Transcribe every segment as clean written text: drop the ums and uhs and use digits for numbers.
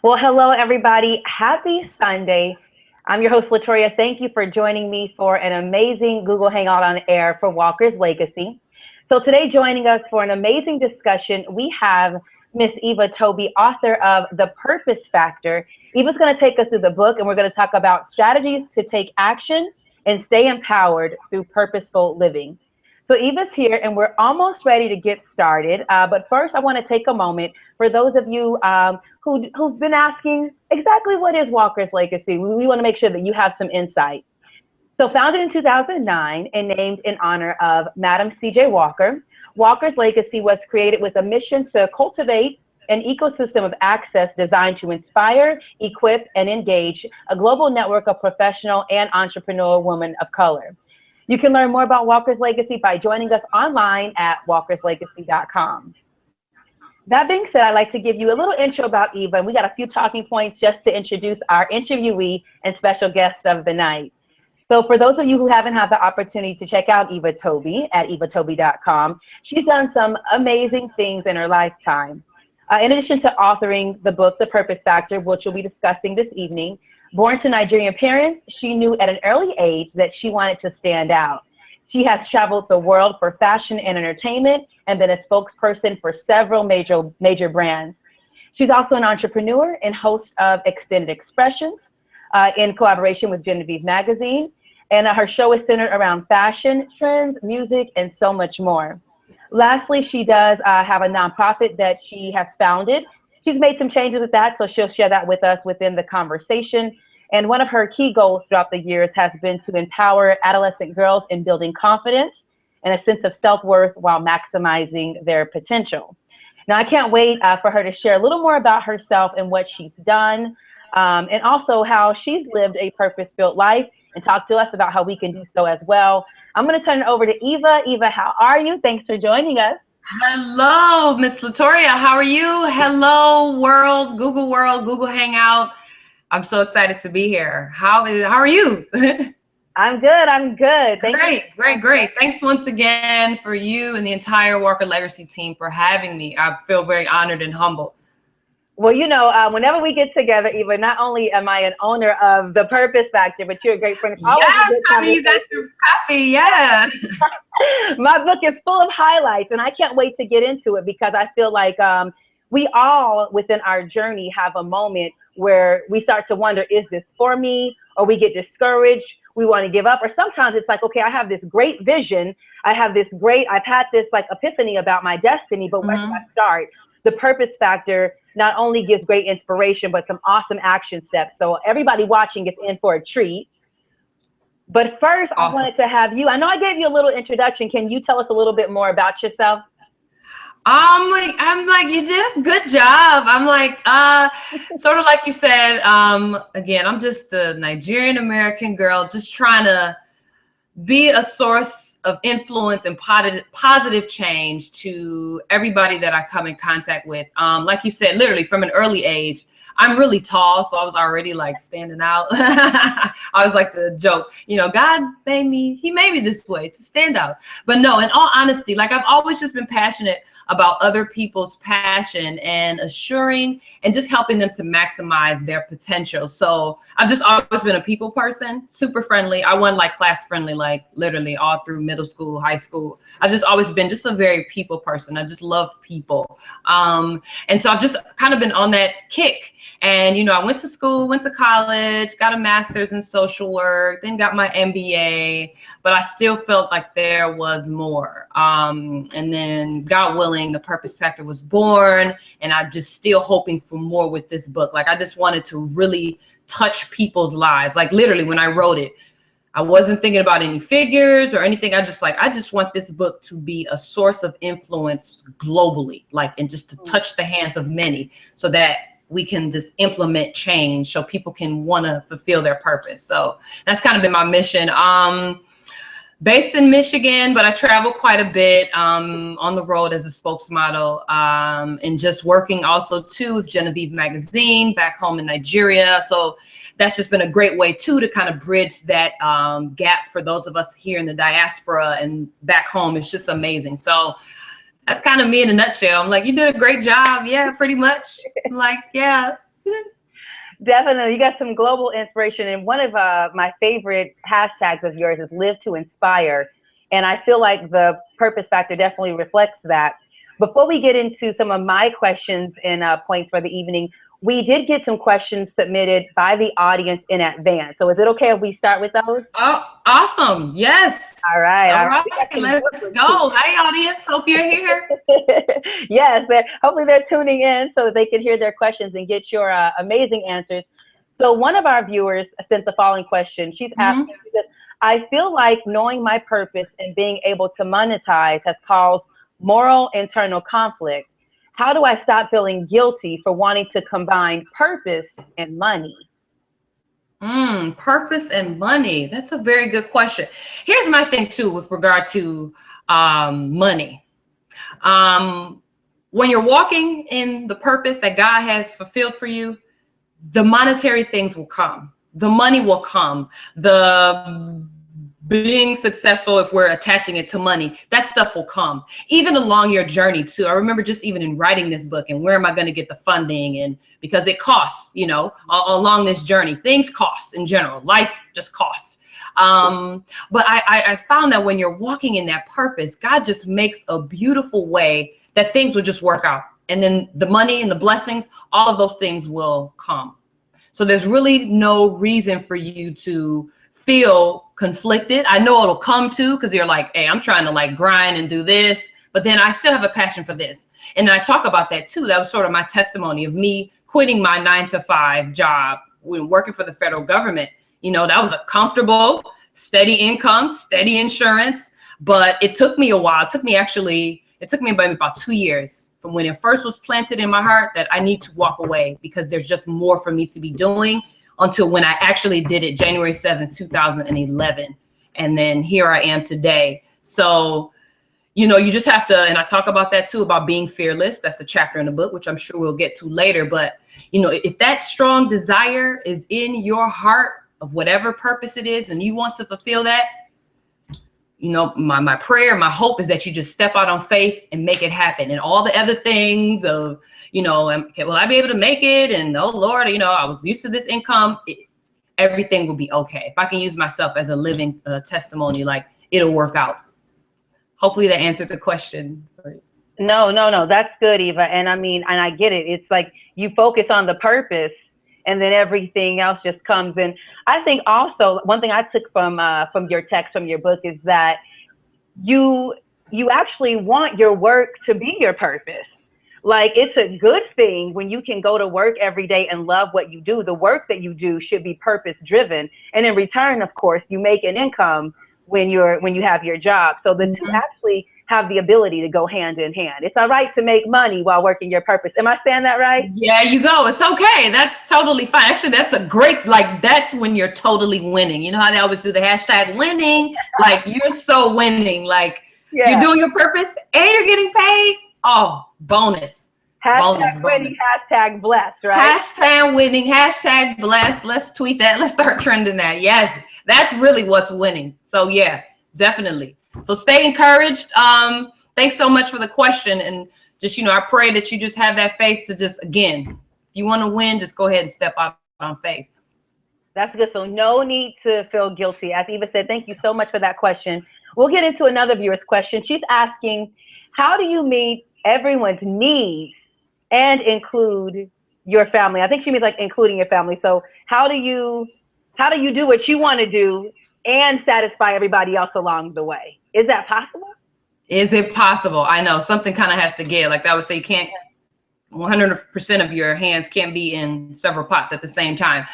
Well, hello, everybody. Happy Sunday. I'm your host, LaToria. Thank you for joining me for an amazing Google Hangout on Air for Walker's Legacy. So today, joining us for an amazing discussion, we have Miss Eva Toby, author of The Purpose Factor. Eva's going to take us through the book, and we're going to talk about strategies to take action and stay empowered through purposeful living. So Eva's here, and we're almost ready to get started. But first, I want to take a moment for those of you who've been asking exactly what is Walker's Legacy. We want to make sure that you have some insight. So founded in 2009 and named in honor of Madam C.J. Walker, Walker's Legacy was created with a mission to cultivate an ecosystem of access designed to inspire, equip, and engage a global network of professional and entrepreneurial women of color. You can learn more about Walker's Legacy by joining us online at walkerslegacy.com. That being said, I'd like to give you a little intro about Eva, and we got a few talking points just to introduce our interviewee and special guest of the night. So for those of you who haven't had the opportunity to check out Eva Toby at evatoby.com, she's done some amazing things in her lifetime. In addition to authoring the book, The Purpose Factor, which we'll be discussing this evening, born to Nigerian parents, she knew at an early age that she wanted to stand out. She has traveled the world for fashion and entertainment and been a spokesperson for several major brands. She's also an entrepreneur and host of Extended Expressions in collaboration with Genevieve Magazine. And her show is centered around fashion, trends, music, and so much more. Lastly, she does have a nonprofit that she has founded. She's made some changes with that, so she'll share that with us within the conversation. And one of her key goals throughout the years has been to empower adolescent girls in building confidence and a sense of self-worth while maximizing their potential. Now, I can't wait for her to share a little more about herself and what she's done, and also how she's lived a purpose-filled life, and talk to us about how we can do so as well. I'm going to turn it over to Eva. Eva, how are you? Thanks for joining us. Hello, Miss LaToria. How are you? Hello, Google Hangout. I'm so excited to be here. How are you? I'm good. Great. Thanks once again for you and the entire Walker Legacy team for having me. I feel very honored and humbled. Well, you know, whenever we get together, Eva, not only am I an owner of The Purpose Factor, but you're a great friend. Yes, honey, that's your copy, yeah. My book is full of highlights, and I can't wait to get into it because I feel like we all within our journey have a moment where we start to wonder, is this for me? Or we get discouraged, we want to give up. Or sometimes it's like, okay, I have this great vision. I've had this like epiphany about my destiny, but where do I start? The Purpose Factor not only gives great inspiration, but some awesome action steps. So everybody watching is in for a treat. But first, awesome. I wanted to have you, I know I gave you a little introduction. Can you tell us a little bit more about yourself? I'm like, you did a good job. I'm like, sort of like you said, again, I'm just a Nigerian American girl, just trying to be a source of influence and positive change to everybody that I come in contact with. Like you said, literally from an early age, I'm really tall, so I was already like standing out. I was like the joke, you know, God made me, he made me this way to stand out. But no, in all honesty, like I've always just been passionate about other people's passion and assuring and just helping them to maximize their potential. So I've just always been a people person, super friendly. I wasn't like class friendly, like literally all through middle school, high school. I've just always been just a very people person. I just love people. And so I've just kind of been on that kick. And, you know, I went to school, went to college, got a master's in social work, then got my MBA, but I still felt like there was more. And then God willing, The Purpose Factor was born, and I'm just still hoping for more with this book. Like I just wanted to really touch people's lives. Like literally when I wrote it, I wasn't thinking about any figures or anything. I just want this book to be a source of influence globally, like, and just to touch the hands of many so that we can just implement change so people can want to fulfill their purpose. So that's kind of been my mission. Based in Michigan, but I travel quite a bit on the road as a spokesmodel, and just working also too with Genevieve Magazine back home in Nigeria. So that's just been a great way too to kind of bridge that gap for those of us here in the diaspora and back home. It's just amazing. So that's kind of me in a nutshell. I'm like, you did a great job. Yeah, pretty much. I'm like, yeah, Definitely. You got some global inspiration. And one of my favorite hashtags of yours is live to inspire. And I feel like the purpose factor definitely reflects that. Before we get into some of my questions and points for the evening, we did get some questions submitted by the audience in advance. So is it okay if we start with those? Oh, awesome. Yes. All right. All All right. right. Let's go. Hey, audience. Hope you're here. Yes, hopefully they're tuning in so that they can hear their questions and get your amazing answers. So one of our viewers sent the following question. She's asking, because I feel like knowing my purpose and being able to monetize has caused moral internal conflict. How do I stop feeling guilty for wanting to combine purpose and money? Purpose and money. That's a very good question. Here's my thing too with regard to money. When you're walking in the purpose that God has fulfilled for you, the monetary things will come. The money will come. The being successful, if we're attaching it to money, that stuff will come. Even along your journey too. I remember just even in writing this book and where am I going to get the funding, and because it costs, you know, along this journey, things cost in general. Life just costs. But I found that when you're walking in that purpose, God just makes a beautiful way that things will just work out. And then the money and the blessings, all of those things will come. So there's really no reason for you to feel conflicted. I know it'll come to, because you're like, hey, I'm trying to like grind and do this, but then I still have a passion for this. And I talk about that too. That was sort of my testimony of me quitting my 9-to-5 job when working for the federal government. You know, that was a comfortable, steady income, steady insurance, but it took me a while. It took me about 2 years from when it first was planted in my heart that I need to walk away because there's just more for me to be doing, until when I actually did it, January 7th, 2011. And then here I am today. So, you know, you just have to, and I talk about that too, about being fearless. That's a chapter in the book, which I'm sure we'll get to later. But, you know, if that strong desire is in your heart of whatever purpose it is, and you want to fulfill that, you know, my prayer, my hope is that you just step out on faith and make it happen. And all the other things of, you know, okay, will I be able to make it? And oh Lord, you know, I was used to this income. Everything will be okay. If I can use myself as a living testimony, like it'll work out. Hopefully that answered the question. No, that's good, Eva. And I mean, and I get it. It's like you focus on the purpose and then everything else just comes in. I think also one thing I took from your text, from your book, is that you actually want your work to be your purpose. Like, it's a good thing when you can go to work every day and love what you do. The work that you do should be purpose driven. And in return, of course, you make an income when you have your job. So the two actually have the ability to go hand in hand. It's all right to make money while working your purpose. Am I saying that right? Yeah, you go. It's okay. That's totally fine. Actually, that's a great, like, that's when you're totally winning. You know how they always do the hashtag winning? Like, you're so winning. Like, you're doing your purpose and you're getting paid. Oh, bonus. Hashtag winning, hashtag blessed, right? Hashtag winning, hashtag blessed. Let's tweet that. Let's start trending that. Yes, that's really what's winning. So yeah, definitely. So stay encouraged. Thanks so much for the question. And just, you know, I pray that you just have that faith to just, again, if you want to win, just go ahead and step out on faith. That's good. So no need to feel guilty. As Eva said, thank you so much for that question. We'll get into another viewer's question. She's asking, how do you meet everyone's needs and include your family? I think she means like including your family. So how do you do what you want to do and satisfy everybody else along the way? Is that possible? Is it possible? I know something kind of has to give. Like I would say, you can't, 100% of your hands can't be in several pots at the same time.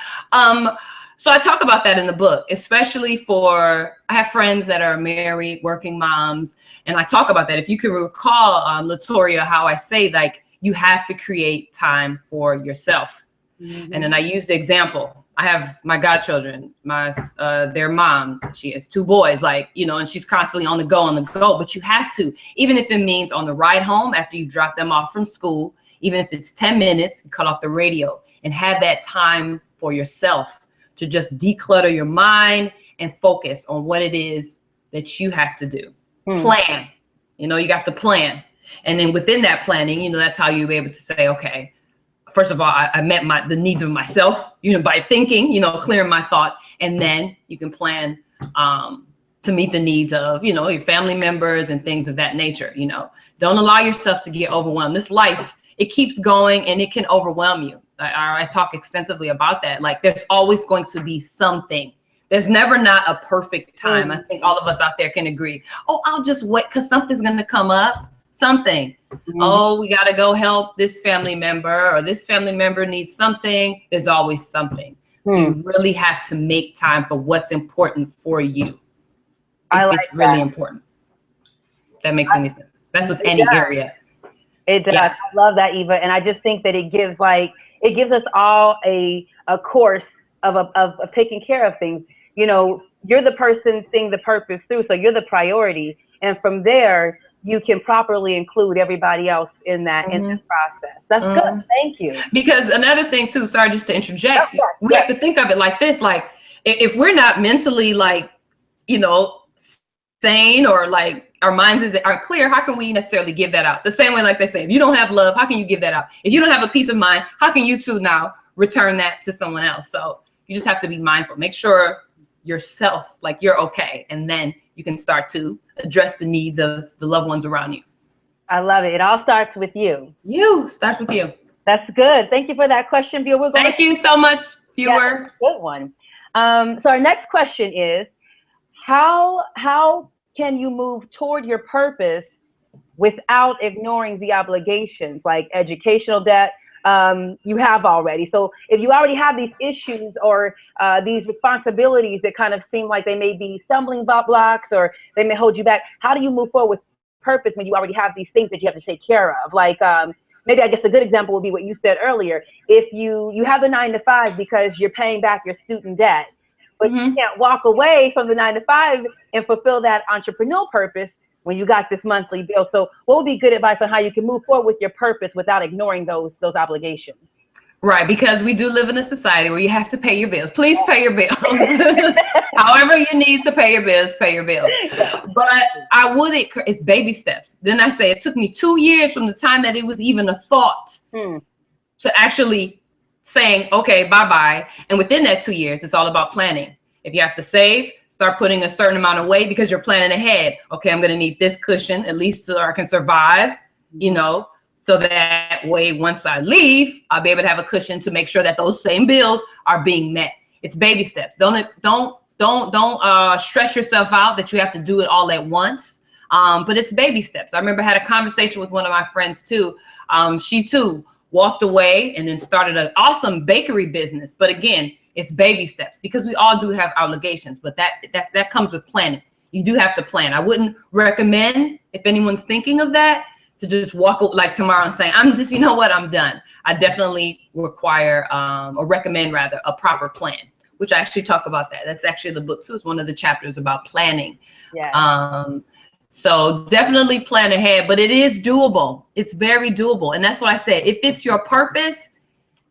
So I talk about that in the book, especially I have friends that are married, working moms, and I talk about that. If you can recall, LaToria, how I say, like, you have to create time for yourself. Mm-hmm. And then I use the example. I have my godchildren, their mom, she has 2 boys, like, you know, and she's constantly on the go, but you have to, even if it means on the ride home after you drop them off from school, even if it's 10 minutes, you cut off the radio and have that time for yourself to just declutter your mind and focus on what it is that you have to do. Plan, you know, you got to plan. And then within that planning, you know, that's how you'll be able to say, okay, first of all, I met the needs of myself, by thinking, clearing my thought, and then you can plan to meet the needs of, your family members and things of that nature. Don't allow yourself to get overwhelmed. This life, it keeps going and it can overwhelm you. I talk extensively about that. Like, there's always going to be something. There's never not a perfect time. I think all of us out there can agree. Oh, I'll just wait because something's going to come up. Something. Oh, we got to go help this family member, or this family member needs something. There's always something. So you really have to make time for what's important for you. It's really important. If that makes any sense. That's with any area. It does. Yeah. I love that, Eva. And I just think that it gives us all a course of taking care of things. You're the person seeing the purpose through, so you're the priority. And from there, you can properly include everybody else in that in this process. That's good. Thank you. Because another thing too, sorry, just to interject, we have to think of it like this. Like, if we're not mentally sane, or like our minds aren't clear, how can we necessarily give that out? The same way, like they say, if you don't have love, how can you give that out? If you don't have a peace of mind, how can you too now return that to someone else? So you just have to be mindful. Make sure yourself, like, you're okay. And then you can start to address the needs of the loved ones around you. I love it. It all starts with you. Starts with you. That's good. Thank you for that question, viewer. Thank you so much, viewer. Yeah, good one. So our next question is, how can you move toward your purpose without ignoring the obligations, like educational debt? You have already. So if you already have these issues or these responsibilities that kind of seem like they may be stumbling blocks, or they may hold you back, how do you move forward with purpose when you already have these things that you have to take care of? Like, maybe I guess a good example would be what you said earlier. If you have the 9 to 5 because you're paying back your student debt, but you can't walk away from the 9 to 5 and fulfill that entrepreneurial purpose when you got this monthly bill. So what would be good advice on how you can move forward with your purpose without ignoring those obligations? Right, because we do live in a society where you have to pay your bills. Please pay your bills. However you need to pay your bills, pay your bills. But it's baby steps. Then I say it took me 2 years from the time that it was even a thought to actually saying, okay, bye-bye. And within that 2 years, it's all about planning. If you have to save, start putting a certain amount away because you're planning ahead. Okay, I'm going to need this cushion at least so I can survive, so that way once I leave, I'll be able to have a cushion to make sure that those same bills are being met. It's baby steps. Don't stress yourself out that you have to do it all at once. But it's baby steps. I remember I had a conversation with one of my friends too. She too walked away and then started an awesome bakery business. But again, it's baby steps because we all do have obligations, but that comes with planning. You do have to plan. I wouldn't recommend, if anyone's thinking of that, to just walk like tomorrow and say, I'm done. I definitely require or recommend rather a proper plan, which I actually talk about that. That's actually the book too. It's one of the chapters about planning. Yeah. So definitely plan ahead, but it is doable. It's very doable. And that's what I said. If it's your purpose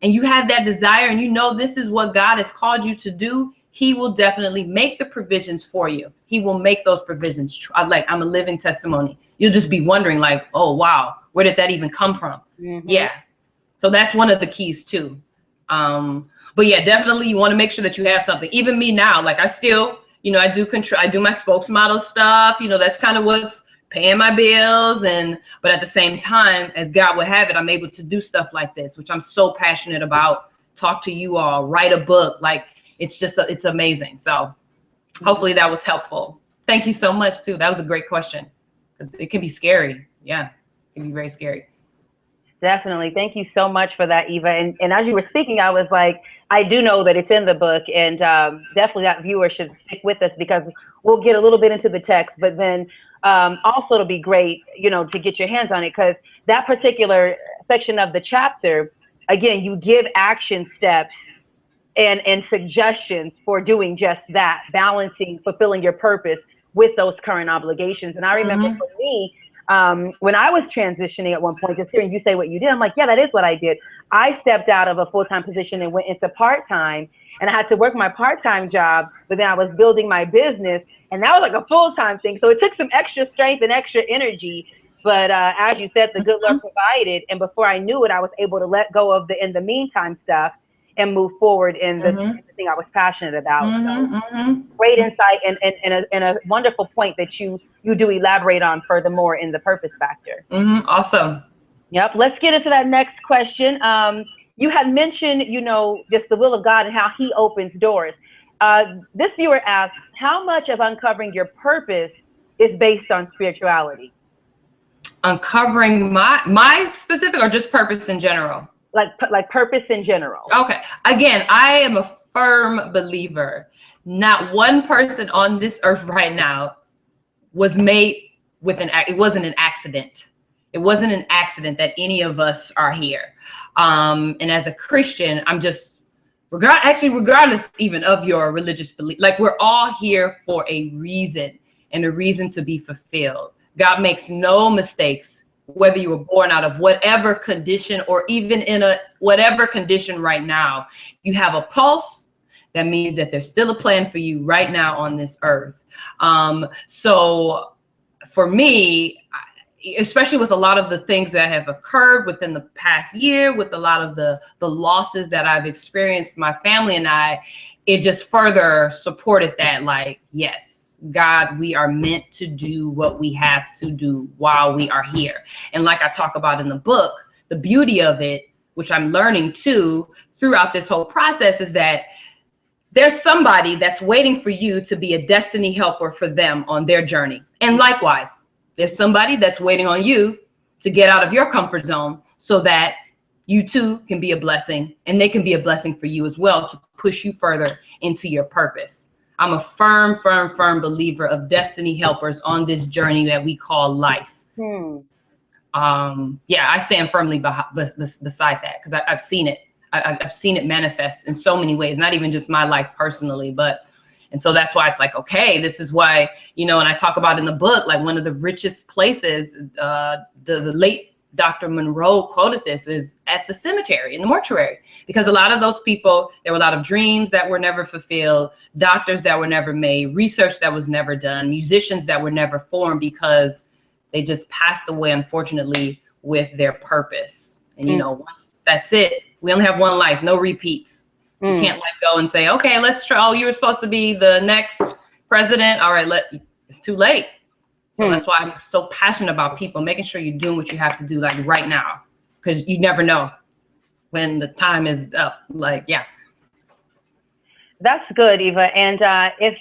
and you have that desire and you know this is what God has called you to do, he will definitely make the provisions for you. He will make those provisions. I'm a living testimony. You'll just be wondering like, oh, wow, where did that even come from? Yeah. So that's one of the keys too. But yeah, definitely you want to make sure that you have something. Even me now, like I still, I do my spokesmodel stuff. That's kind of what's paying my bills. But at the same time, as God would have it, I'm able to do stuff like this, which I'm so passionate about. Talk to you all, write a book. Like, it's amazing. So hopefully that was helpful. Thank you so much too. That was a great question because it can be scary. Yeah, it can be very scary. Definitely. Thank you so much for that, Eva. And as you were speaking, I was like, I do know that it's in the book, and definitely that viewer should stick with us because we'll get a little bit into the text, but then also it'll be great, to get your hands on it because that particular section of the chapter, again, you give action steps and suggestions for doing just that, balancing, fulfilling your purpose with those current obligations. And I remember for me, when I was transitioning at one point, just hearing you say what you did, I'm like, yeah, that is what I did. I stepped out of a full-time position and went into part-time, and I had to work my part-time job, but then I was building my business, and that was like a full-time thing. So it took some extra strength and extra energy But as you said, the good Lord provided, and before I knew it, I was able to let go of the in the meantime stuff and move forward in the thing I was passionate about. So great insight and a wonderful point that you do elaborate on furthermore in the purpose factor. Awesome. Yep. Let's get into that next question. You had mentioned, just the will of God and how He opens doors. This viewer asks, how much of uncovering your purpose is based on spirituality? Uncovering my specific, or just purpose in general? Like purpose in general. Okay. Again, I am a firm believer. Not one person on this earth right now was made with it wasn't an accident. It wasn't an accident that any of us are here. And as a Christian, I'm just, regardless even of your religious belief, like we're all here for a reason and a reason to be fulfilled. God makes no mistakes, whether you were born out of whatever condition or even in whatever condition right now. You have a pulse. That means that there's still a plan for you right now on this earth. So for me, especially with a lot of the things that have occurred within the past year, with a lot of the losses that I've experienced, my family and I, it just further supported that, like, yes, God, we are meant to do what we have to do while we are here. And like I talk about in the book, the beauty of it, which I'm learning too throughout this whole process, is that there's somebody that's waiting for you to be a destiny helper for them on their journey. And likewise, there's somebody that's waiting on you to get out of your comfort zone so that you too can be a blessing, and they can be a blessing for you as well to push you further into your purpose. I'm a firm believer of destiny helpers on this journey that we call life. Yeah, I stand firmly beside that, because I've seen it. I've seen it manifest in so many ways, not even just my life personally, and so that's why it's like, okay, this is why, and I talk about in the book, like one of the richest places, the late Dr. Monroe quoted this, is at the cemetery, in the mortuary, because a lot of those people, there were a lot of dreams that were never fulfilled, doctors that were never made, research that was never done, musicians that were never formed, because they just passed away, unfortunately, with their purpose. And, once that's it, we only have one life, no repeats. You can't let go and say, okay, let's try. Oh, you were supposed to be the next president. All right, it's too late. So that's why I'm so passionate about people, making sure you're doing what you have to do, like right now, because you never know when the time is up. Like, yeah. That's good, Eva. And if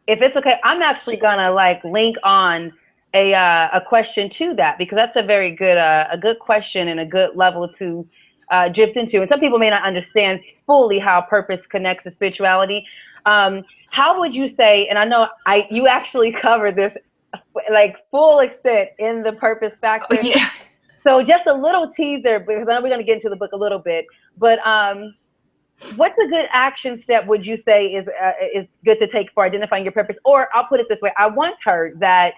it's okay, I'm actually gonna link on a question to that, because that's a very good a good question and a good level to drift into. And some people may not understand fully how purpose connects to spirituality. How would you say? And I know you actually cover this full extent in the purpose factor. Oh, yeah. So just a little teaser, because I know we're going to get into the book a little bit, but what's a good action step would you say is good to take for identifying your purpose? Or I'll put it this way. I once heard that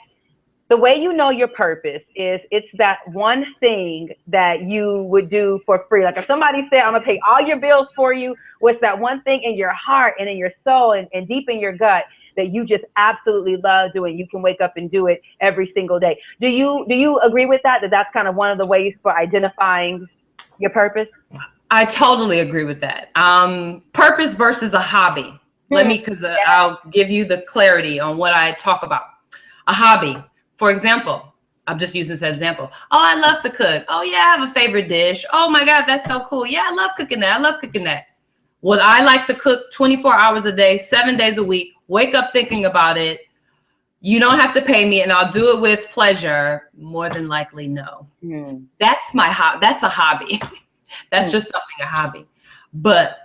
the way you know your purpose is it's that one thing that you would do for free. Like if somebody said, I'm gonna pay all your bills for you, what's that one thing in your heart and in your soul and deep in your gut that you just absolutely love doing? You can wake up and do it every single day. Do you agree with that that's kind of one of the ways for identifying your purpose? I totally agree with that. Purpose versus a hobby. Because I'll give you the clarity on what I talk about. A hobby, for example, I'm just using this as an example. Oh, I love to cook. Oh yeah, I have a favorite dish. Oh my God, that's so cool. Yeah, I love cooking that. I love cooking that. Would I like to cook 24 hours a day, 7 days a week, wake up thinking about it? You don't have to pay me and I'll do it with pleasure. More than likely, no. That's my that's a hobby. That's just something, a hobby. But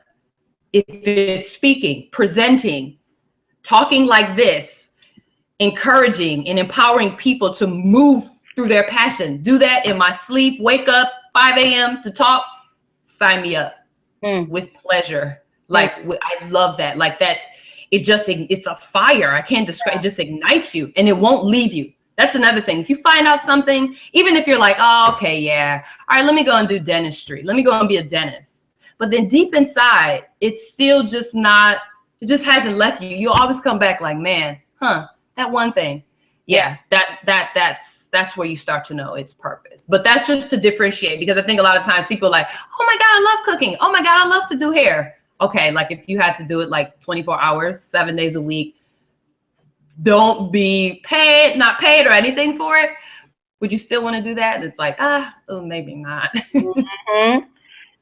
if it's speaking, presenting, talking like this, encouraging and empowering people to move through their passion, do that in my sleep, wake up 5 a.m. to talk, sign me up with pleasure. I love that. Like that, it's a fire. I can't describe. It just ignites you and it won't leave you. That's another thing. If you find out something, even if you're like, oh, okay, yeah, all right, let me go and do dentistry. Let me go and be a dentist. But then deep inside, it's still just not, it just hasn't left you. You'll always come back like, man, that one thing. Yeah, that's where you start to know its purpose. But that's just to differentiate, because I think a lot of times people are like, oh my God, I love cooking. Oh my God, I love to do hair. Okay, like if you had to do it like 24 hours, 7 days a week, don't be paid, not paid or anything for it. Would you still want to do that? And it's like, oh, maybe not. Mm-hmm.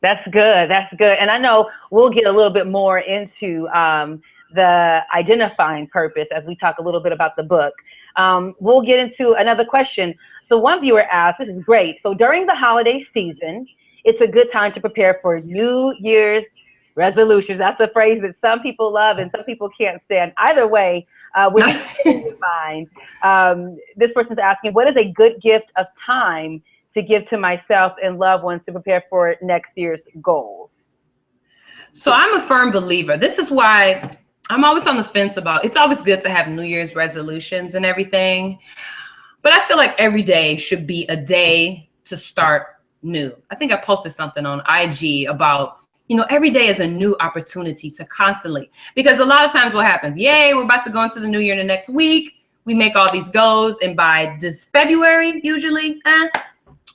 That's good. That's good. And I know we'll get a little bit more into the identifying purpose as we talk a little bit about the book. We'll get into another question. So one viewer asked, this is great. So during the holiday season, it's a good time to prepare for New Year's resolutions. That's a phrase that some people love and some people can't stand. Either way, with in your mind, this person's asking, what is a good gift of time to give to myself and loved ones to prepare for next year's goals? So I'm a firm believer. This is why I'm always on the fence about, it's always good to have New Year's resolutions and everything, but I feel like every day should be a day to start new. I think I posted something on IG about, every day is a new opportunity to constantly, because a lot of times what happens, yay, we're about to go into the new year in the next week. We make all these goals, and by this February, usually,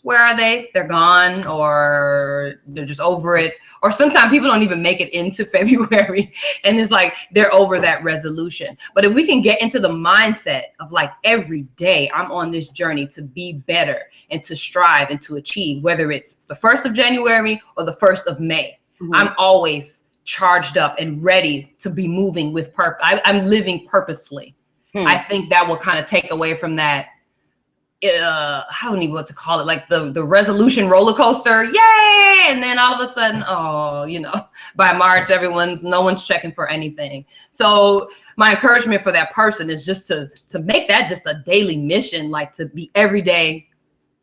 where are they? They're gone, or they're just over it. Or sometimes people don't even make it into February, and it's like they're over that resolution. But if we can get into the mindset of like every day I'm on this journey to be better and to strive and to achieve, whether it's the 1st of January or the 1st of May, I'm always charged up and ready to be moving with purpose. I'm living purposefully. I think that will kind of take away from that, I don't even know what to call it, like the resolution roller coaster, yay! And then all of a sudden, by March, no one's checking for anything. So my encouragement for that person is just to make that just a daily mission, like to be every day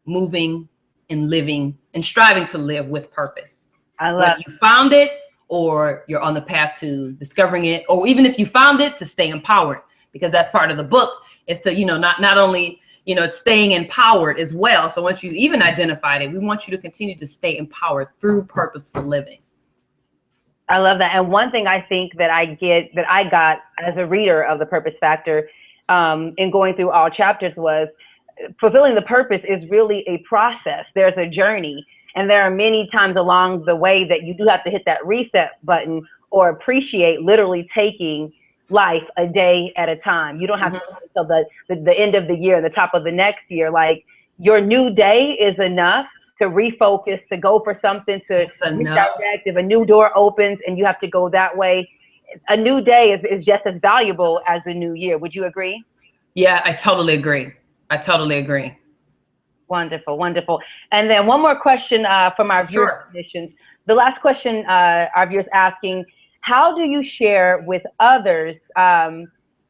moving and living and striving to live with purpose. I love whether you found it or you're on the path to discovering it, or even if you found it, to stay empowered, because that's part of the book, is to, not only, it's staying empowered as well. So once you even identified it, we want you to continue to stay empowered through purposeful living. I love that. And one thing I think that I got as a reader of the Purpose Factor in going through all chapters was fulfilling the purpose is really a process. There's a journey. And there are many times along the way that you do have to hit that reset button or appreciate literally taking life a day at a time. You don't have to wait until the end of the year, the top of the next year. Like, your new day is enough to refocus, to go for something, to redirect. If a new door opens and you have to go that way, a new day is just as valuable as a new year. Would you agree? Yeah, I totally agree. Wonderful, wonderful. And then one more question from our viewer submissions. The last question our viewers asking, how do you share with others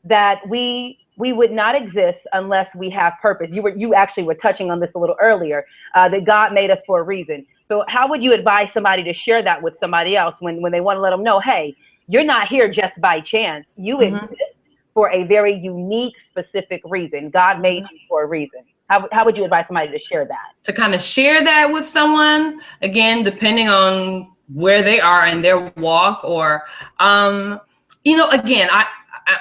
that we would not exist unless we have purpose? You actually were touching on this a little earlier, that God made us for a reason. So how would you advise somebody to share that with somebody else when they want to let them know, hey, you're not here just by chance. You exist for a very unique, specific reason. God made you for a reason. How would you advise somebody to share that? To kind of share that with someone, again, depending on where they are in their walk, or, again,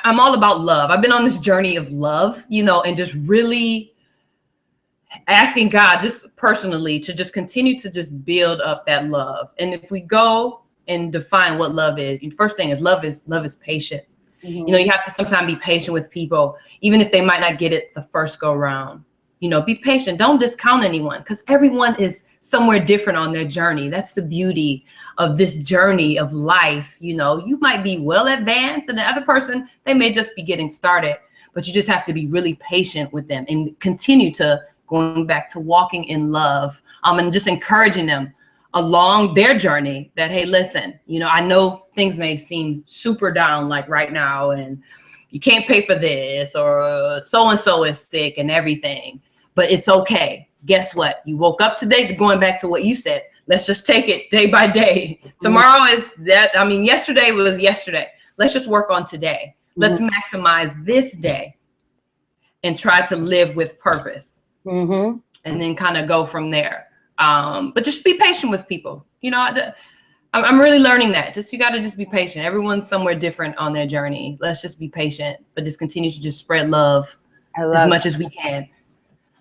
I'm all about love. I've been on this journey of love, and just really asking God just personally to just continue to just build up that love. And if we go and define what love is, the first thing is love is patient. You have to sometimes be patient with people, even if they might not get it the first go round. Be patient. Don't discount anyone, because everyone is somewhere different on their journey. That's the beauty of this journey of life. You might be well advanced, and the other person, they may just be getting started, but you just have to be really patient with them and continue to going back to walking in love, and just encouraging them along their journey that, hey, listen, I know things may seem super down like right now, and you can't pay for this, or so-and-so is sick and everything, but it's okay. Guess what? You woke up today, going back to what you said, let's just take it day by day. Tomorrow is that, yesterday was yesterday. Let's just work on today. Let's maximize this day and try to live with purpose, and then kind of go from there. But just be patient with people. I'm really learning that. You got to just be patient. Everyone's somewhere different on their journey. Let's just be patient, but just continue to just spread love as much as we can.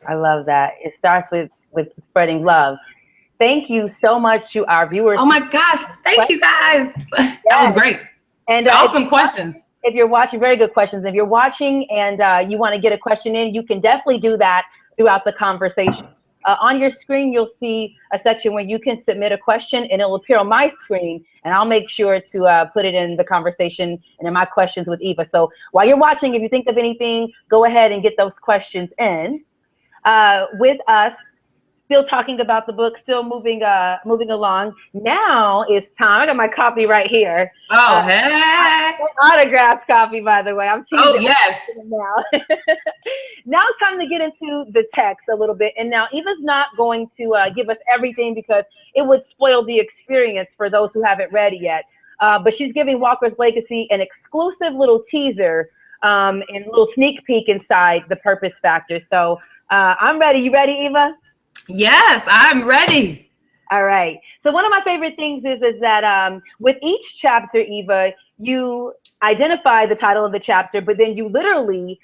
I love that. It starts with spreading love. Thank you so much to our viewers. Oh my gosh. Thank you guys. That was great. And awesome questions. If you're watching, very good questions. If you're watching and you want to get a question in, you can definitely do that throughout the conversation. On your screen, you'll see a section where you can submit a question, and it'll appear on my screen, and I'll make sure to put it in the conversation and in my questions with Eva. So while you're watching, if you think of anything, go ahead and get those questions in. With us, still talking about the book, still moving along. Now it's time. I got my copy right here. Oh, hey. Autographed copy, by the way. I'm teasing. Oh, yes. Now. Now it's time to get into the text a little bit. And now Eva's not going to give us everything because it would spoil the experience for those who haven't read it yet. But she's giving Walker's Legacy an exclusive little teaser and a little sneak peek inside the purpose factor. So I'm ready. You ready, Eva? Yes, I'm ready. All right. So one of my favorite things is that with each chapter, Eva, you identify the title of the chapter, but then you literally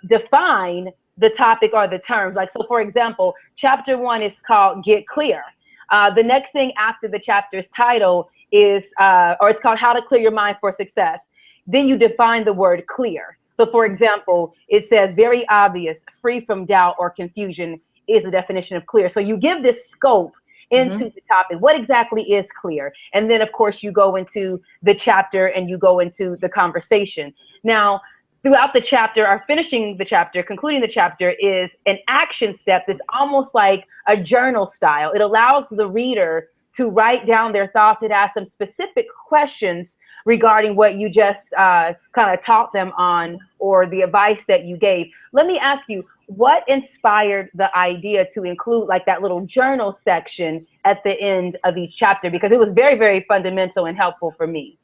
define the topic or the terms. Like, so for example, chapter 1 is called Get Clear. The next thing after the chapter's title is, or it's called How to Clear Your Mind for Success. Then you define the word clear. So for example, it says very obvious, free from doubt or confusion is the definition of clear. So you give this scope into the topic. What exactly is clear? And then of course you go into the chapter and you go into the conversation. Now, throughout the chapter, or finishing the chapter, concluding the chapter, is an action step that's almost like a journal style. It allows the reader to write down their thoughts and ask some specific questions regarding what you just kind of taught them on or the advice that you gave. Let me ask you, what inspired the idea to include like that little journal section at the end of each chapter? Because it was very, very fundamental and helpful for me.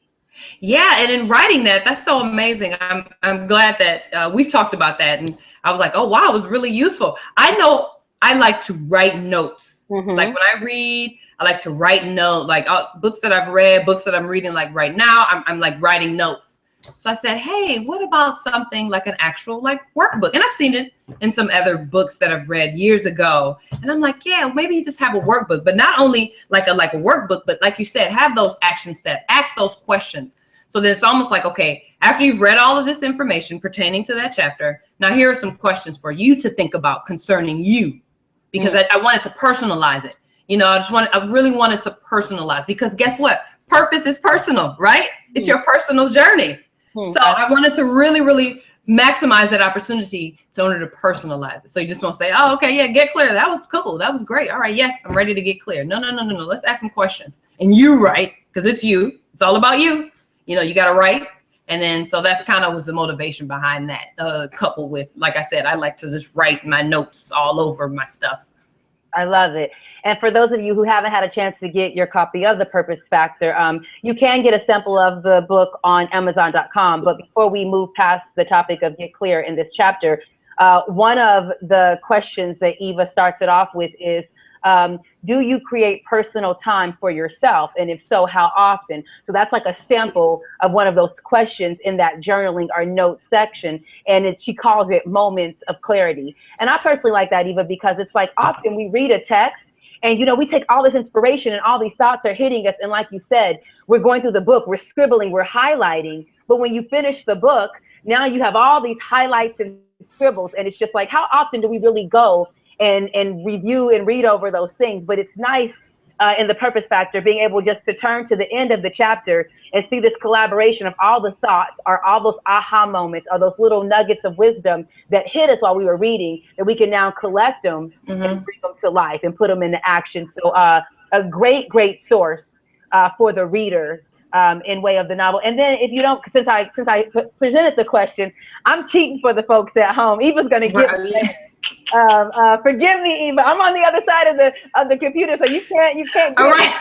Yeah, and in writing that, that's so amazing. I'm glad that we've talked about that, and I was like, oh wow, it was really useful. I know I like to write notes. Like when I read, I like to write notes. Like books that I've read, books that I'm reading, like right now, I'm like writing notes. So I said, hey, what about something like an actual like workbook? And I've seen it in some other books that I've read years ago. And I'm like, yeah, maybe you just have a workbook, but not only like a workbook, but like you said, have those action steps, ask those questions. So then it's almost like, okay, after you've read all of this information pertaining to that chapter, now here are some questions for you to think about concerning you, because I wanted to personalize it. You know, I really wanted to personalize, because guess what? Purpose is personal, right? It's your personal journey. So I wanted to really, really maximize that opportunity in order to personalize it. So you just won't say, oh, okay, yeah, get clear. That was cool. That was great. All right, yes, I'm ready to get clear. No. Let's ask some questions. And you write, because it's you. It's all about you. You know, you got to write. And then, so that's kind of was the motivation behind that, coupled with, like I said, I like to just write my notes all over my stuff. I love it. And for those of you who haven't had a chance to get your copy of The Purpose Factor, you can get a sample of the book on Amazon.com. But before we move past the topic of Get Clear in this chapter, one of the questions that Eva starts it off with is, do you create personal time for yourself? And if so, how often? So that's like a sample of one of those questions in that journaling or note section. And she calls it moments of clarity. And I personally like that, Eva, because it's like often we read a text and, you know, we take all this inspiration and all these thoughts are hitting us. And like you said, we're going through the book, we're scribbling, we're highlighting. But when you finish the book, now you have all these highlights and scribbles. And it's just like, how often do we really go and review and read over those things? But it's nice in The Purpose Factor being able just to turn to the end of the chapter and see this collaboration of all the thoughts or all those aha moments or those little nuggets of wisdom that hit us while we were reading, that we can now collect them and bring them to life and put them into action. So a great source for the reader in way of the novel. And then if you don't, since I presented the question, I'm cheating for the folks at home. Eva's going to give me forgive me, Eva. I'm on the other side of the computer, so you can't. All right.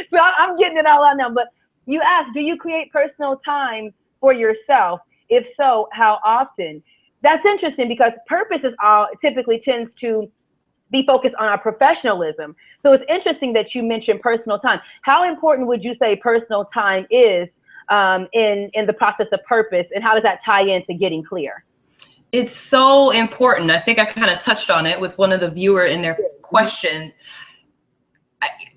So I'm getting it all out now. But you asked, do you create personal time for yourself? If so, how often? That's interesting, because purpose is typically tends to be focused on our professionalism. So it's interesting that you mentioned personal time. How important would you say personal time is in the process of purpose, and how does that tie into getting clear? It's so important. I think I kind of touched on it with one of the viewer in their question.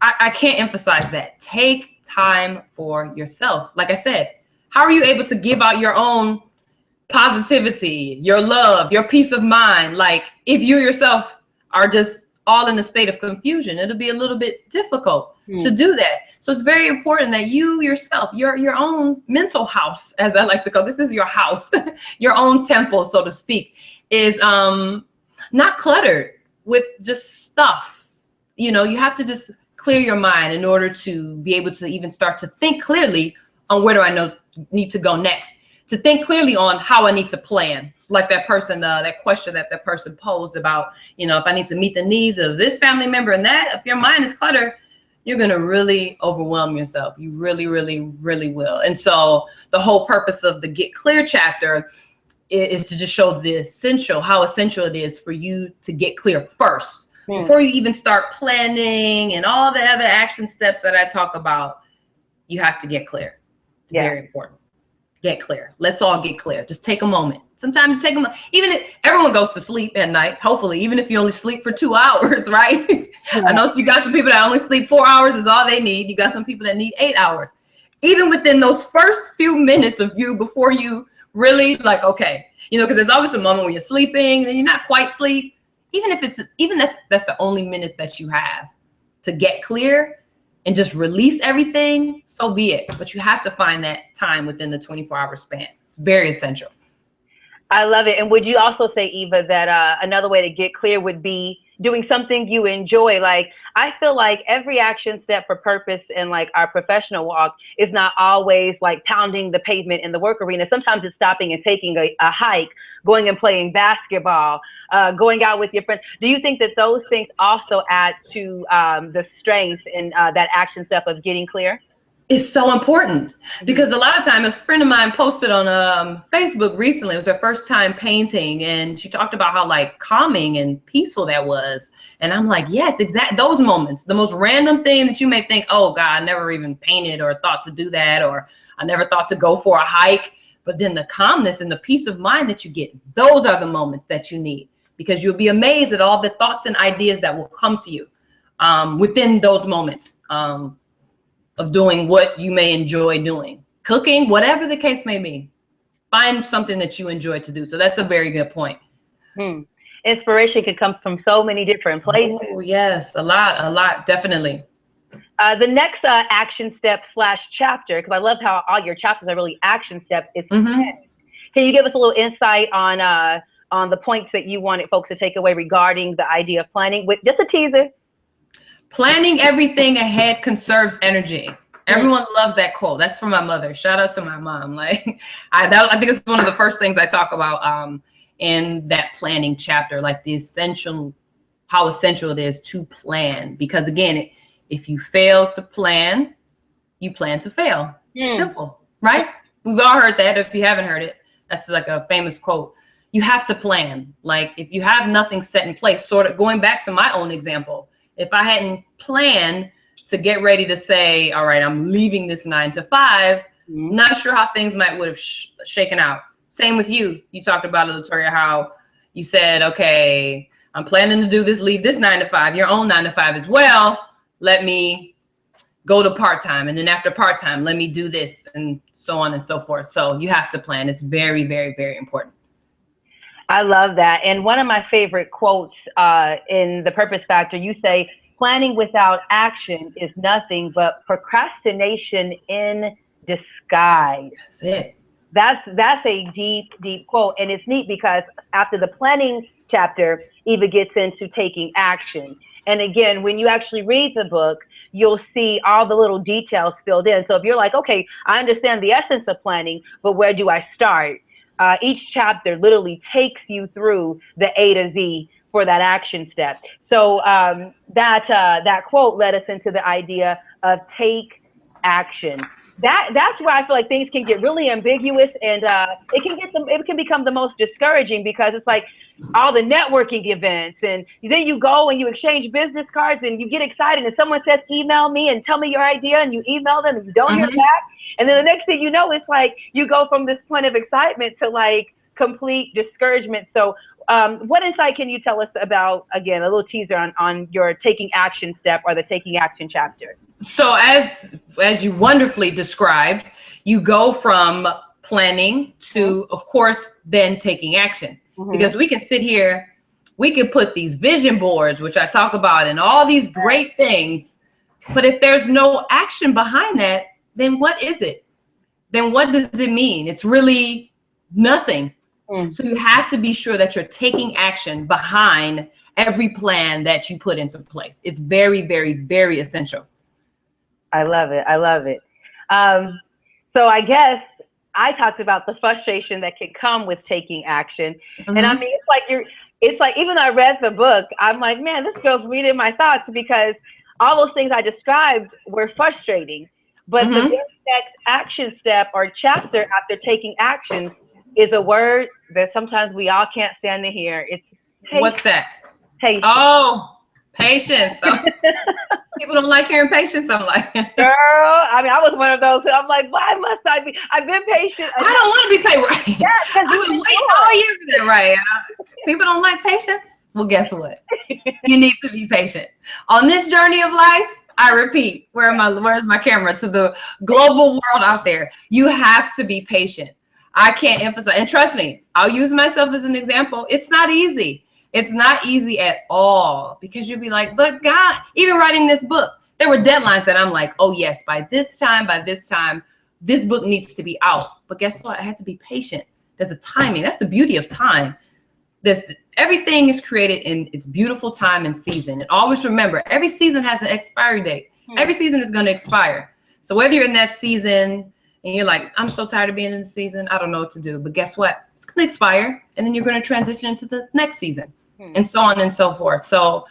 I can't emphasize that. Take time for yourself. Like I said, how are you able to give out your own positivity, your love, your peace of mind? Like if you yourself are just all in a state of confusion, it'll be a little bit difficult to do that. So it's very important that you yourself, your own mental house, as I like to call this is your house, your own temple, so to speak, is not cluttered with just stuff. You know, you have to just clear your mind in order to be able to even start to think clearly on where do I need to go next, to think clearly on how I need to plan. Like that person, that question that person posed about, you know, if I need to meet the needs of this family member and that, if your mind is cluttered, you're going to really overwhelm yourself. You really, really, really will. And so the whole purpose of the Get Clear chapter is to just show how essential it is for you to get clear first. Before you even start planning and all the other action steps that I talk about, you have to get clear. Very important. Get clear. Let's all get clear. Just take a moment. Sometimes take a moment. Even if everyone goes to sleep at night, hopefully, even if you only sleep for 2 hours, right? I know you got some people that only sleep 4 hours is all they need. You got some people that need 8 hours. Even within those first few minutes of you before you really like, okay, you know, because there's always a moment when you're sleeping and you're not quite asleep. Even if that's the only minute that you have to get clear and just release everything, so be it. But you have to find that time within the 24-hour span. It's very essential. I love it. And would you also say, Eva, that another way to get clear would be doing something you enjoy? Like, I feel like every action step for purpose in like our professional walk is not always like pounding the pavement in the work arena. Sometimes it's stopping and taking a hike, going and playing basketball, going out with your friends. Do you think that those things also add to the strength in that action step of getting clear? It's so important because a lot of times, a friend of mine posted on Facebook recently, it was her first time painting, and she talked about how like calming and peaceful that was. And I'm like, yes, exactly. Those moments, the most random thing that you may think, oh God, I never even painted or thought to do that, or I never thought to go for a hike. But then the calmness and the peace of mind that you get, those are the moments that you need, because you'll be amazed at all the thoughts and ideas that will come to you within those moments. Of doing what you may enjoy doing, cooking, whatever the case may be. Find something that you enjoy to do. So that's a very good point. Inspiration can come from so many different places. Oh, yes, a lot, definitely. The next action step / chapter, because I love how all your chapters are really action steps, is Can you give us a little insight on the points that you wanted folks to take away regarding the idea of planning? With just a teaser. Planning everything ahead conserves energy. Everyone loves that quote. That's from my mother. Shout out to my mom. Like I think it's one of the first things I talk about in that planning chapter, like how essential it is to plan. Because again, if you fail to plan, you plan to fail. Simple, right? We've all heard that. If you haven't heard it, that's like a famous quote. You have to plan. Like if you have nothing set in place, sort of going back to my own example, if I hadn't planned to get ready to say, all right, I'm leaving this 9 to 5, not sure how things would have shaken out. Same with you. You talked about it, LaToria, how you said, okay, I'm planning to do this, leave this 9 to 5, your own 9 to 5 as well. Let me go to part-time. And then after part-time, let me do this, and so on and so forth. So you have to plan. It's very, very, very important. I love that. And one of my favorite quotes in The Purpose Factor, you say, planning without action is nothing but procrastination in disguise. That's it. That's a deep, deep quote. And it's neat because after the planning chapter, Eva gets into taking action. And again, when you actually read the book, you'll see all the little details filled in. So if you're like, okay, I understand the essence of planning, but where do I start? Each chapter literally takes you through the A to Z for that action step. So that quote led us into the idea of take action. That's where I feel like things can get really ambiguous, and it can become the most discouraging, because it's like all the networking events, and then you go and you exchange business cards and you get excited and someone says, email me and tell me your idea, and you email them and you don't hear back. And then the next thing you know, it's like you go from this point of excitement to like complete discouragement. So what insight can you tell us about, again, a little teaser on your taking action step or the taking action chapter? So as you wonderfully described, you go from planning to, of course, then taking action. Because we can sit here, we can put these vision boards, which I talk about, and all these great things. But if there's no action behind that, then what is it? Then what does it mean? It's really nothing. So you have to be sure that you're taking action behind every plan that you put into place. It's very, very, very essential. I love it. I love it. So I guess I talked about the frustration that can come with taking action. And I mean, it's like, even though I read the book, I'm like, man, this girl's reading my thoughts, because all those things I described were frustrating. But the next action step or chapter after taking action is a word that sometimes we all can't stand to hear. It's patience. What's that? Patience. Oh, patience. People don't like hearing patience. I'm like, girl, I mean, I was one of those who I'm like, why must I be? I've been patient. I don't want to be patient. Right? Yeah, because I've been waiting all year for that, right? People don't like patience. Well, guess what? You need to be patient. On this journey of life, I repeat, where's my camera, to the global world out there, you have to be patient. I can't emphasize, and trust me, I'll use myself as an example. It's not easy. It's not easy at all, because you'll be like, but God, even writing this book, there were deadlines that I'm like, oh yes, by this time, this book needs to be out. But guess what? I had to be patient. There's a timing. That's the beauty of time. Everything is created in its beautiful time and season. And always remember, every season has an expiry date. Every season is going to expire. So whether you're in that season and you're like, I'm so tired of being in the season, I don't know what to do. But guess what? It's going to expire. And then you're going to transition into the next season. And so on and so forth. So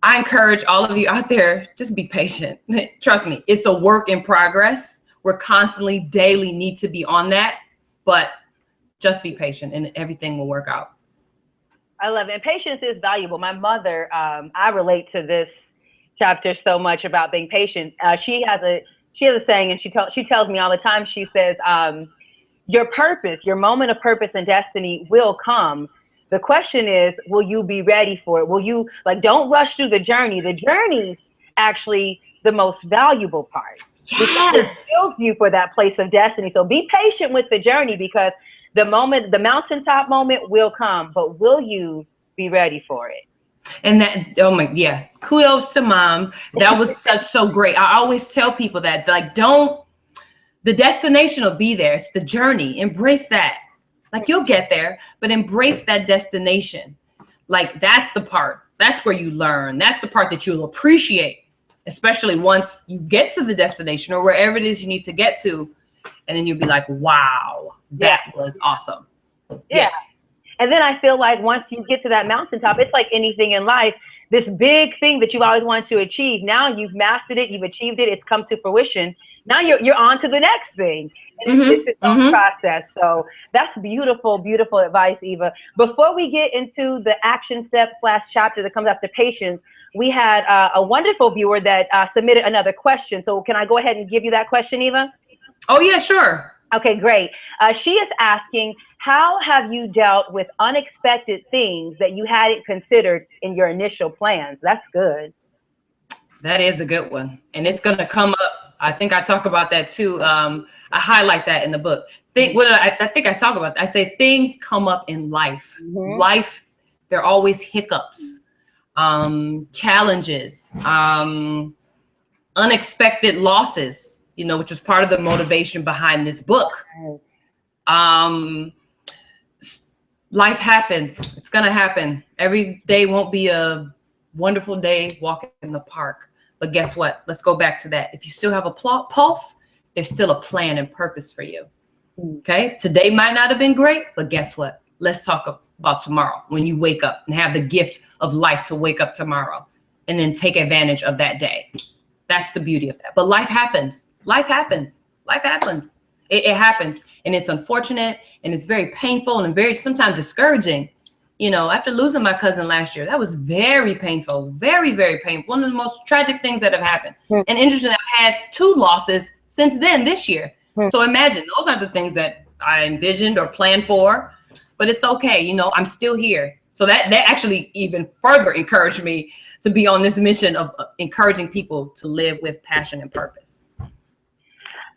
I encourage all of you out there, just be patient. Trust me, it's a work in progress. We're constantly, daily need to be on that, but just be patient and everything will work out. I love it. And patience is valuable. My mother, I relate to this chapter so much about being patient. She has a saying, and she tells me all the time. She says, your purpose, your moment of purpose and destiny will come. The question is, will you be ready for it? Will you, don't rush through the journey. The journey's actually the most valuable part. Yes. Because it builds you for that place of destiny. So be patient with the journey, because the mountaintop moment will come, but will you be ready for it? And that, yeah, kudos to Mom. That was so great. I always tell people that, the destination will be there. It's the journey. Embrace that. You'll get there, but embrace that destination. That's the part. That's where you learn. That's the part that you'll appreciate, especially once you get to the destination or wherever it is you need to get to. And then you'll be like, wow, that was awesome. Yeah. Yes. And then I feel like once you get to that mountaintop, it's like anything in life, this big thing that you've always wanted to achieve. Now you've mastered it, you've achieved it, it's come to fruition. Now you're on to the next thing. And it's its own process. So that's beautiful, beautiful advice, Eva. Before we get into the action step / chapter that comes after patience, we had a wonderful viewer that submitted another question. So can I go ahead and give you that question, Eva? Oh, yeah, sure. Okay, great. She is asking, how have you dealt with unexpected things that you hadn't considered in your initial plans? That's good. That is a good one. And it's going to come up. I think I talk about that too. I highlight that in the book. I think I talk about that. I say things come up in life. Life, there are always hiccups, challenges, unexpected losses, which was part of the motivation behind this book. Yes. Life happens. It's going to happen. Every day won't be a wonderful day walking in the park. But guess what? Let's go back to that. If you still have a pulse, there's still a plan and purpose for you. Okay? Today might not have been great, but guess what? Let's talk about tomorrow when you wake up and have the gift of life to wake up tomorrow and then take advantage of that day. That's the beauty of that. But life happens. Life happens. Life happens. It happens. And it's unfortunate and it's very painful and very sometimes discouraging. After losing my cousin last year, that was very painful, very, very painful. One of the most tragic things that have happened. And interestingly, I've had 2 losses since then this year. So imagine, those are the things that I envisioned or planned for. but it's okay. You know, I'm still here. So that actually even further encouraged me to be on this mission of encouraging people to live with passion and purpose.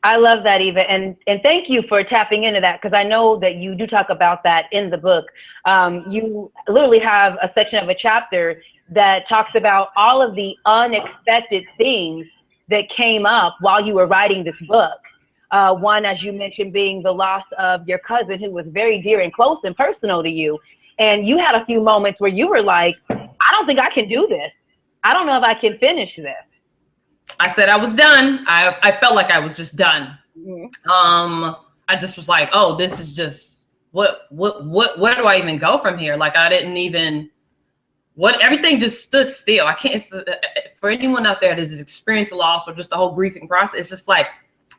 I love that, Eva, and thank you for tapping into that, because I know that you do talk about that in the book. You literally have a section of a chapter that talks about all of the unexpected things that came up while you were writing this book. One, as you mentioned, being the loss of your cousin, who was very dear and close and personal to you. And you had a few moments where you were like, I don't think I can do this. I don't know if I can finish this. I said I was done. I felt like I was just done. Mm-hmm. I just was like, oh, this is just where do I even go from here? Like, I didn't even, everything just stood still. I can't, for anyone out there that has experienced loss or just the whole grieving process, it's just like,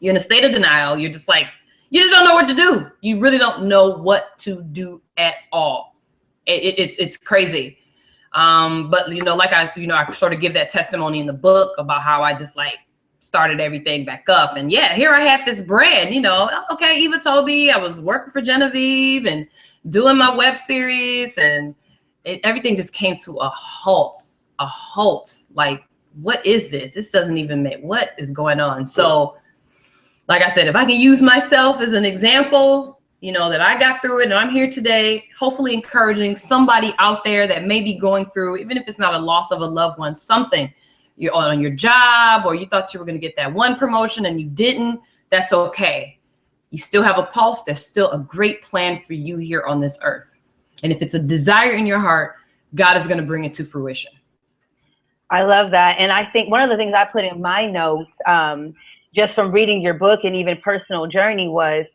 you're in a state of denial. You're just like, you just don't know what to do. You really don't know what to do at all. It's crazy. But you know, like I sort of give that testimony in the book about how I just like started everything back up. And yeah, here I had this brand, you know, okay, Eva Toby, I was working for Genevieve and doing my web series, and everything just came to a halt. Like, what is this? This doesn't even make, what is going on? So like I said, if I can use myself as an example, you know, that I got through it and I'm here today, hopefully encouraging somebody out there that may be going through, even if it's not a loss of a loved one, something you're on your job, or you thought you were going to get that one promotion and you didn't, that's okay. You still have a pulse. There's still a great plan for you here on this earth. And if it's a desire in your heart, God is going to bring it to fruition. I love that. And I think one of the things I put in my notes, just from reading your book and even personal journey, was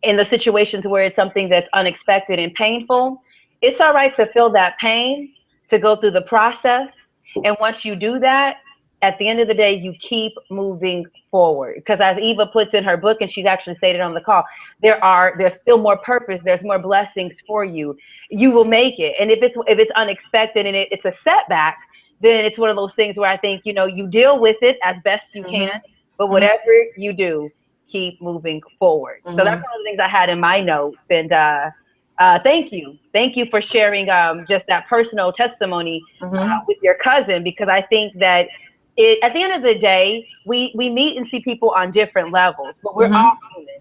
in the situations where it's something that's unexpected and painful, it's all right to feel that pain, to go through the process. And once you do that, at the end of the day, you keep moving forward. Because as Eva puts in her book, and she's actually stated on the call, there's still more purpose, there's more blessings for you. You will make it. And if it's unexpected and it's a setback, then it's one of those things where I think, you know, you deal with it as best you can, but whatever you do, keep moving forward. So that's one of the things I had in my notes. And thank you for sharing just that personal testimony with your cousin, because I think that at the end of the day, we meet and see people on different levels, but we're all human,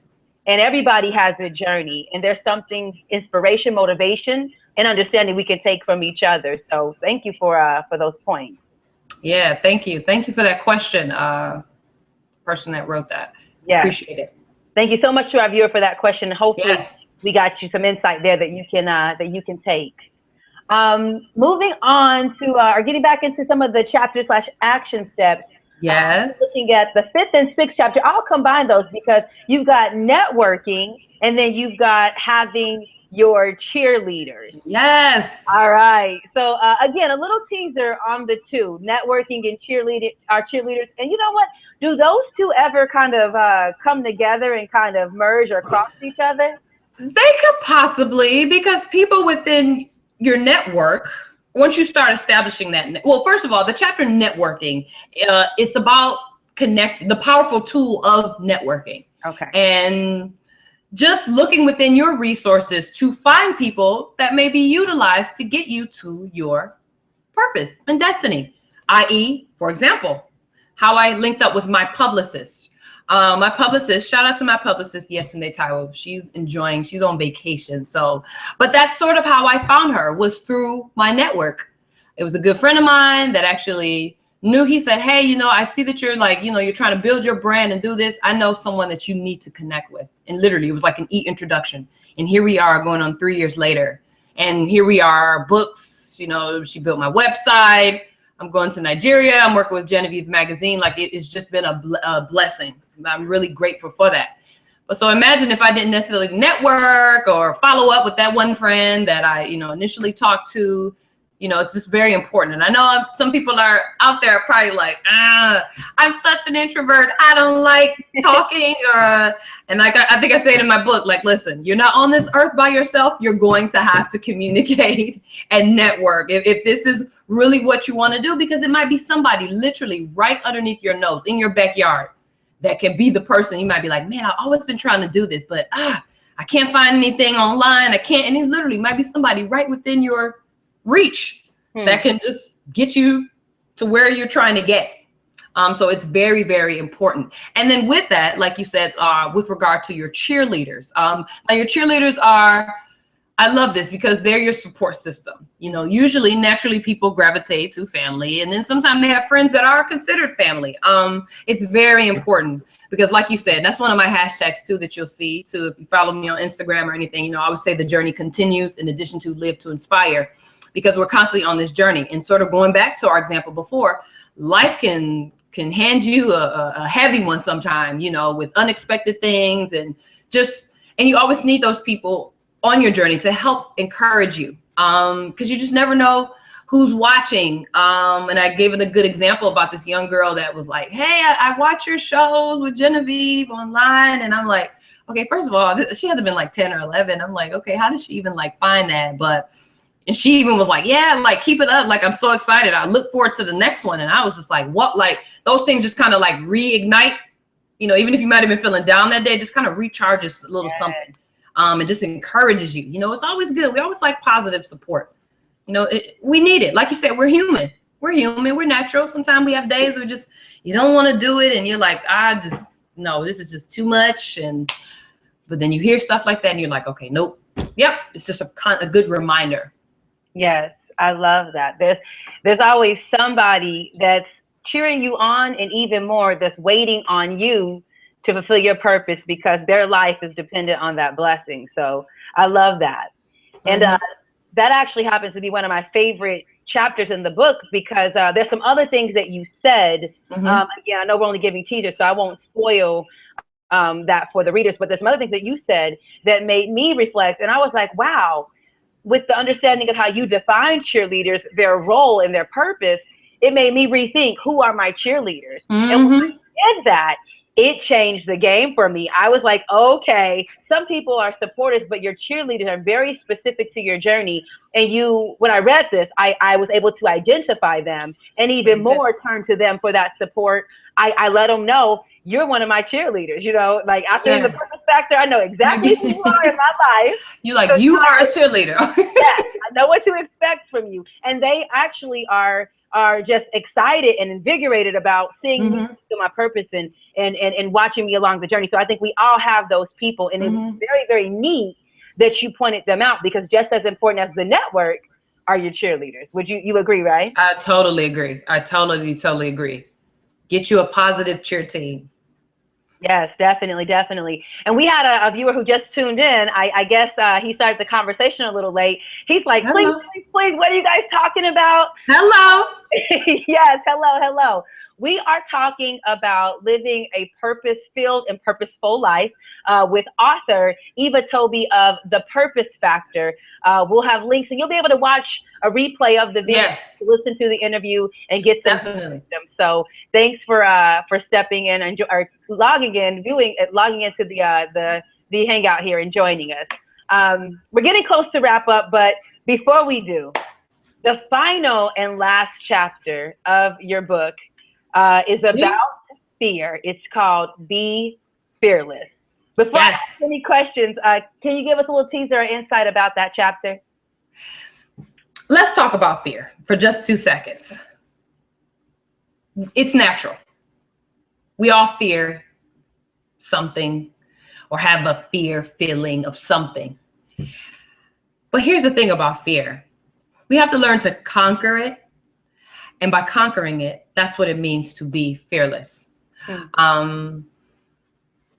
and everybody has a journey, and there's something, inspiration, motivation, and understanding we can take from each other. So thank you for those points. Yeah, thank you for that question, person that wrote that. Yeah, appreciate it. Thank you so much to our viewer for that question. Hopefully we got you some insight there that you can take. Moving on to or getting back into some of the chapter/action steps. Yes. Looking at the 5th and 6th chapter, I'll combine those because you've got networking and then you've got having your cheerleaders. Yes. All right. So again, a little teaser on the two, networking and our cheerleaders. And you know what? Do those two ever kind of come together and kind of merge or cross each other? They could possibly, because people within your network, once you start establishing that, well, first of all, the chapter networking, it's about connecting, the powerful tool of networking. Okay. And just looking within your resources to find people that may be utilized to get you to your purpose and destiny. I.e., for example, how I linked up with my publicist. My publicist, shout out to my publicist, Yetunde Taiwo. She's on vacation. So, but that's sort of how I found her, was through my network. It was a good friend of mine that actually knew. He said, hey, you know, I see that you're like, you know, you're trying to build your brand and do this. I know someone that you need to connect with. And literally it was like an e-introduction. And here we are going on 3 years later. And here we are, books, you know, she built my website. I'm going to Nigeria. I'm working with Genevieve magazine. Like, it's just been a blessing. I'm really grateful for that. But so imagine if I didn't necessarily network or follow up with that one friend that I, you know, initially talked to. You know, it's just very important. And I know some people are out there probably like, I'm such an introvert. I don't like talking. And like I think I say it in my book, like, listen, you're not on this earth by yourself. You're going to have to communicate and network if this is really what you want to do, because it might be somebody literally right underneath your nose in your backyard that can be the person. You might be like, man, I've always been trying to do this, but I can't find anything online. I can't, and it literally might be somebody right within your reach that can just get you to where you're trying to get. So it's very, very important. And then with that, like you said, with regard to your cheerleaders, now your cheerleaders are, I love this because they're your support system. You know, usually naturally people gravitate to family, and then sometimes they have friends that are considered family. It's very important because like you said, that's one of my hashtags too that you'll see too. If you follow me on Instagram or anything, you know, I would say the journey continues in addition to live to inspire, because we're constantly on this journey. And sort of going back to our example before, life can hand you a heavy one sometime, you know, with unexpected things, and you always need those people on your journey to help encourage you, because you just never know who's watching. And I gave it a good example about this young girl that was like, hey, I watch your shows with Genevieve online. And I'm like, okay, first of all, she had to been like 10 or 11. I'm like, okay, how did she even like find that? And she even was like, yeah, like keep it up. Like, I'm so excited. I look forward to the next one. And I was just like, what? Like those things just kind of like reignite, you know, even if you might've been feeling down that day, just kind of recharges a little something. And just encourages you. You know, it's always good. We always like positive support. You know, we need it. Like you said, we're human. We're human. We're natural. Sometimes we have days where just, you don't want to do it. And you're like, no, this is just too much. But then you hear stuff like that and you're like, okay, nope. Yep. It's just a good reminder. Yes, I love that. There's always somebody that's cheering you on, and even more that's waiting on you to fulfill your purpose, because their life is dependent on that blessing. So I love that. And that actually happens to be one of my favorite chapters in the book, because there's some other things that you said. Again, I know we're only giving teasers, so I won't spoil that for the readers, but there's some other things that you said that made me reflect. And I was like, wow, with the understanding of how you define cheerleaders, their role and their purpose, it made me rethink, who are my cheerleaders? And when I did that, it changed the game for me. I was like, okay, some people are supporters, but your cheerleaders are very specific to your journey. And when I read this, I was able to identify them, and even more turn to them for that support. I let them know, you're one of my cheerleaders, you know, like after the purpose factor, I know exactly who you are in my life. You're like, so you are a cheerleader. Yes, I know what to expect from you. And they actually are just excited and invigorated about seeing me fulfill my purpose and watching me along the journey. So I think we all have those people, and it's very, very neat that you pointed them out, because just as important as the network are your cheerleaders. Would you agree, right? I totally agree. I totally agree. Get you a positive cheer team. Yes, definitely, definitely. And we had a viewer who just tuned in. I guess he started the conversation a little late. He's like, please, what are you guys talking about? Hello. Yes, hello. We are talking about living a purpose-filled and purposeful life with author Eva Toby of The Purpose Factor. We'll have links, and you'll be able to watch a replay of the video, listen to the interview, and get some wisdom. So thanks for stepping in and logging into the Hangout here and joining us. We're getting close to wrap up, but before we do, the final and last chapter of your book is about fear. It's called Be Fearless. Before I ask any questions, can you give us a little teaser or insight about that chapter? Let's talk about fear for just 2 seconds. It's natural. We all fear something or have a fear feeling of something. But here's the thing about fear. We have to learn to conquer it. And by conquering it, that's what it means to be fearless.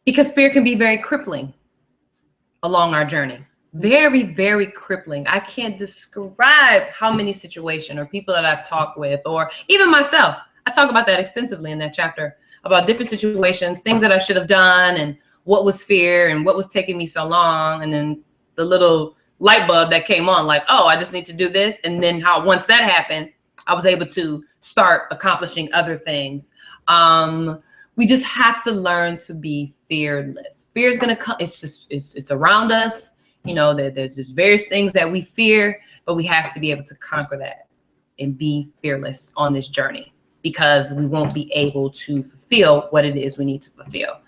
Because fear can be very crippling along our journey. Very, very crippling. I can't describe how many situations or people that I've talked with, or even myself. I talk about that extensively in that chapter, about different situations, things that I should have done, and what was fear and what was taking me so long. And then the little light bulb that came on, like, oh, I just need to do this. And then how once that happened, I was able to start accomplishing other things. We just have to learn to be fearless. Fear is going to come. It's around us. You know, there's various things that we fear, but we have to be able to conquer that and be fearless on this journey, because we won't be able to fulfill what it is we need to fulfill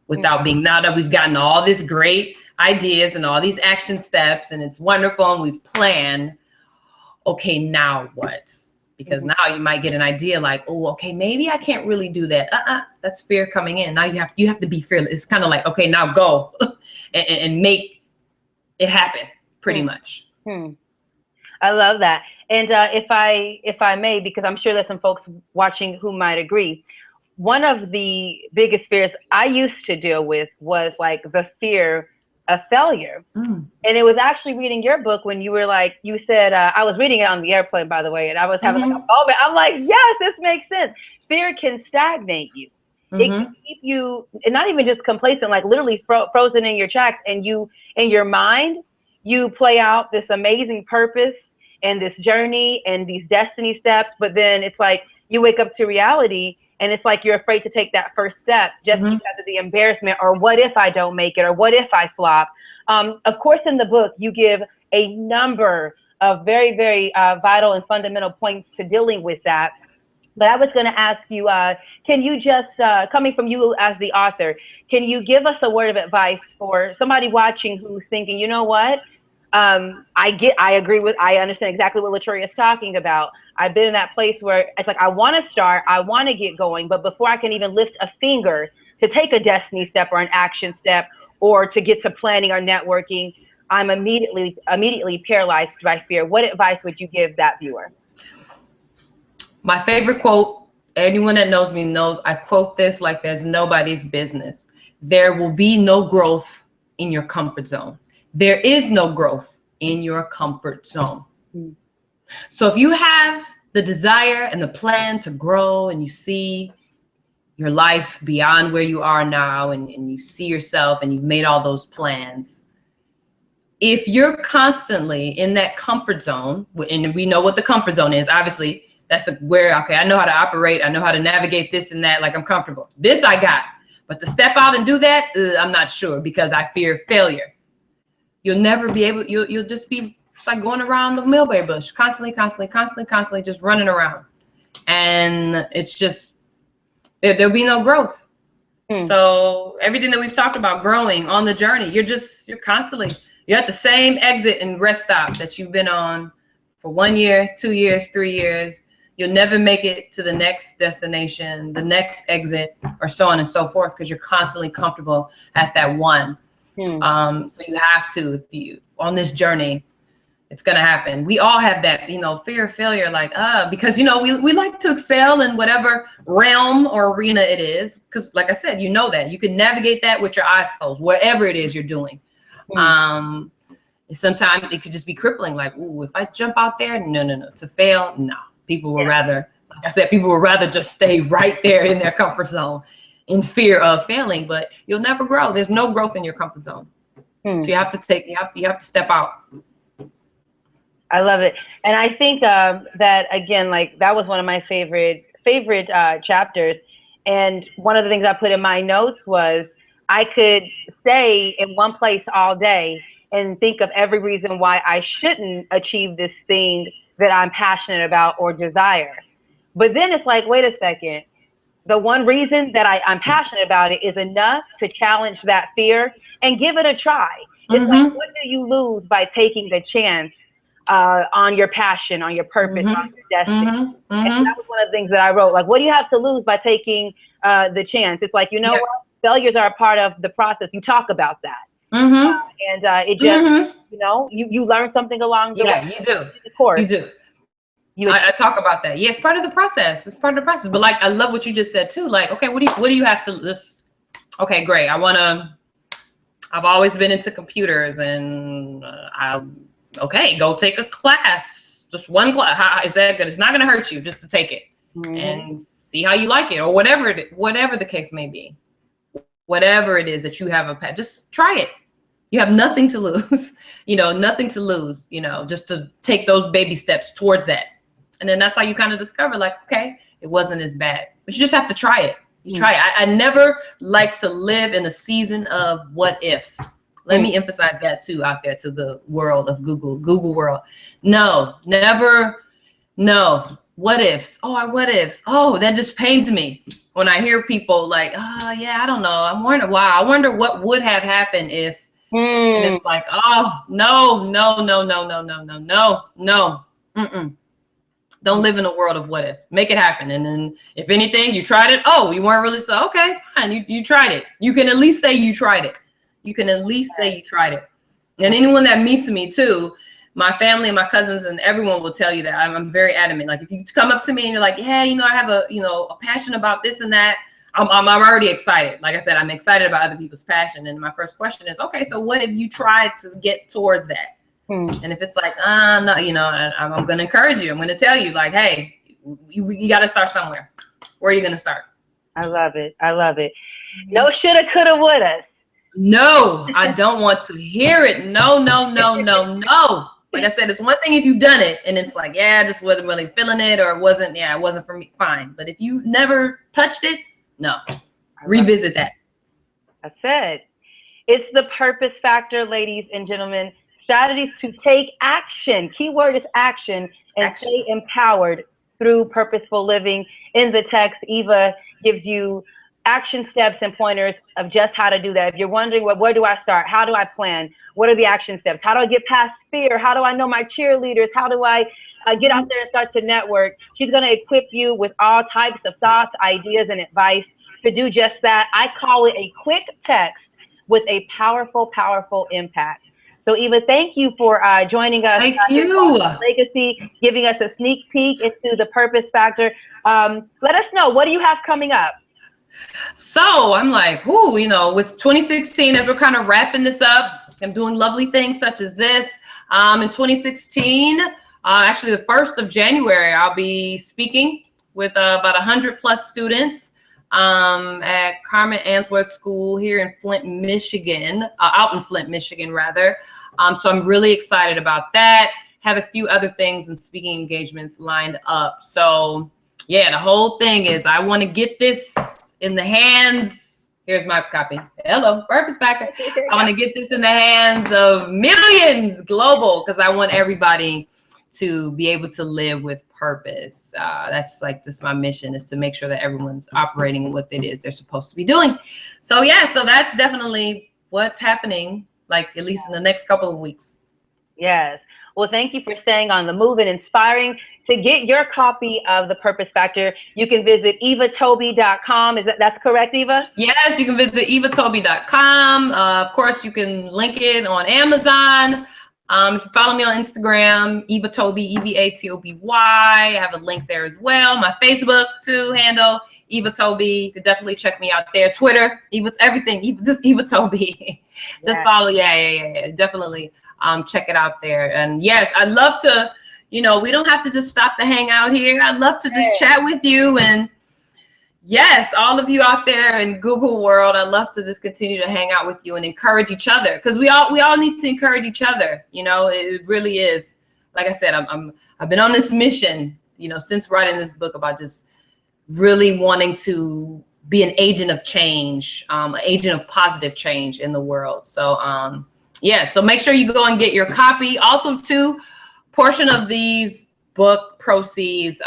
without being, now that we've gotten all this great ideas and all these action steps, and it's wonderful, and we've planned. Okay, now what? Because now you might get an idea like, oh, okay, maybe I can't really do that. That's fear coming in. Now you have to be fearless. It's kind of like, okay, now go and make it happen, pretty much. I love that. And if I may, because I'm sure there's some folks watching who might agree, one of the biggest fears I used to deal with was like the fear of failure. And it was actually reading your book when you were like, you said, I was reading it on the airplane, by the way, and I was having like a moment. I'm like, yes, this makes sense. Fear can stagnate you. It can keep you, and not even just complacent, like literally frozen in your tracks. And you, in your mind, you play out this amazing purpose and this journey and these destiny steps. But then it's like you wake up to reality, and it's like you're afraid to take that first step just because of the embarrassment, or what if I don't make it, or what if I flop? Of course, in the book, you give a number of very, very vital and fundamental points to dealing with that. But I was going to ask you, can you just, coming from you as the author, can you give us a word of advice for somebody watching who's thinking, you know what? I understand exactly what LaToria is talking about. I've been in that place where it's like, I want to start, I want to get going, but before I can even lift a finger to take a destiny step or an action step, or to get to planning or networking, I'm immediately paralyzed by fear. What advice would you give that viewer? My favorite quote, anyone that knows me knows I quote this like there's nobody's business. There will be no growth in your comfort zone. There is no growth in your comfort zone. So if you have the desire and the plan to grow, and you see your life beyond where you are now, and you see yourself and you've made all those plans, if you're constantly in that comfort zone, and we know what the comfort zone is, obviously, that's where, okay, I know how to operate, I know how to navigate this and that, like I'm comfortable. This I got. But to step out and do that, I'm not sure, because I fear failure. You'll never be able, you'll just be, it's like going around the mulberry bush, constantly, just running around. And it's just, there'll be no growth. So everything that we've talked about, growing on the journey, you're constantly, you're at the same exit and rest stop that you've been on for 1 year, 2 years, 3 years. You'll never make it to the next destination, the next exit, or so on and so forth, because you're constantly comfortable at that one. So you have to, if you on this journey, it's gonna happen. We all have that, fear of failure, like because we like to excel in whatever realm or arena it is, because like I said, that you can navigate that with your eyes closed, wherever it is you're doing. Sometimes it could just be crippling, like, ooh, if I jump out there, no, to fail, no. People would rather, like I said, people would rather just stay right there in their comfort zone in fear of failing, but you'll never grow. There's no growth in your comfort zone. So you have to step out. I love it. And I think that, again, like that was one of my favorite chapters. And one of the things I put in my notes was I could stay in one place all day and think of every reason why I shouldn't achieve this thing that I'm passionate about or desire. But then it's like, wait a second. The one reason that I'm passionate about it is enough to challenge that fear and give it a try. It's like, what do you lose by taking the chance on your passion, on your purpose, on your destiny? And that was one of the things that I wrote. Like, what do you have to lose by taking the chance? It's like, what? Failures are a part of the process. You talk about that. And it just, you learn something along the way. Yeah, you do. Of course. You do. I talk about that. Yeah, it's part of the process. It's part of the process. But like, I love what you just said too. Like, okay, what do you have to just, okay, great. I've always been into computers, and go take a class, just one class. How is that good? It's not going to hurt you just to take it and see how you like it, or whatever the case may be. Whatever it is that you have just try it. You have nothing to lose, nothing to lose, just to take those baby steps towards that. And then that's how you kind of discover, like, okay, it wasn't as bad, but you just have to try it. You try it. I never like to live in a season of what ifs. Let me emphasize that too out there to the world of Google world. No, never. No. What ifs? What ifs? Oh, that just pains me when I hear people like, yeah, I don't know. I wonder what would have happened if And it's like, oh, no, no, no, no, no, no, no, no, no. Mm-mm. Don't live in a world of what if. Make it happen. And then if anything, you tried it. Oh, you weren't really so, okay, fine. You tried it. You can at least say you tried it. You can at least say you tried it. And anyone that meets me too, my family and my cousins and everyone will tell you that I'm very adamant. Like if you come up to me and you're like, yeah, I have a passion about this and that, I'm already excited. Like I said, I'm excited about other people's passion. And my first question is, okay, so what have you tried to get towards that? And if it's like, no, I'm going to encourage you. I'm going to tell you like, hey, you got to start somewhere. Where are you going to start? I love it. I love it. No shoulda, coulda, wouldas. No, I don't want to hear it. No, no, no, no, no. Like I said, it's one thing if you've done it and it's like, yeah, I just wasn't really feeling it, or it wasn't for me. Fine. But if you never touched it, no, revisit that. That's it. It's the purpose factor, ladies and gentlemen. Strategies to take action. Keyword is action, and stay empowered through purposeful living. In the text, Eva gives you action steps and pointers of just how to do that. If you're wondering, where do I start? How do I plan? What are the action steps? How do I get past fear? How do I know my cheerleaders? How do I get out there and start to network? She's going to equip you with all types of thoughts, ideas, and advice to do just that. I call it a quick text with a powerful, powerful impact. So Eva, thank you for joining us. Thank you. Legacy, giving us a sneak peek into the purpose factor. Let us know, what do you have coming up? So I'm like, with 2016, as we're kind of wrapping this up, I'm doing lovely things such as this. In 2016, actually the 1st of January, I'll be speaking with about 100+ students at Carmen Answorth School here in Flint, Michigan, out in Flint, Michigan, rather. So I'm really excited about that. Have a few other things and speaking engagements lined up. So yeah, the whole thing is I want to get this in the hands. Here's my copy. Hello, purpose factor. I want to get this in the hands of millions global, because I want everybody to be able to live with purpose. That's like just my mission, is to make sure that everyone's operating in what it is they're supposed to be doing. So yeah, so that's definitely what's happening, like at least in the next couple of weeks. Yes. Well, thank you for staying on the move and inspiring. To get your copy of the Purpose Factor, you can visit evatoby.com. That's correct, Eva? Yes, you can visit evatoby.com. Of course, you can link it on Amazon. If you follow me on Instagram, Eva Toby, EVATOBY. I have a link there as well. My Facebook too handle, Eva Toby. You can definitely check me out there. Twitter, everything, just Eva Toby. Just follow. Yeah. Definitely check it out there. And yes, I'd love to, we don't have to just stop the hangout here. I'd love to just chat with you. And yes, all of you out there in Google world, I'd love to just continue to hang out with you and encourage each other, because we all need to encourage each other. It really is. Like I said, I've been on this mission, since writing this book, about just really wanting to be an agent of change, an agent of positive change in the world. So yeah, so make sure you go and get your copy. Also, too, portion of these book proceeds,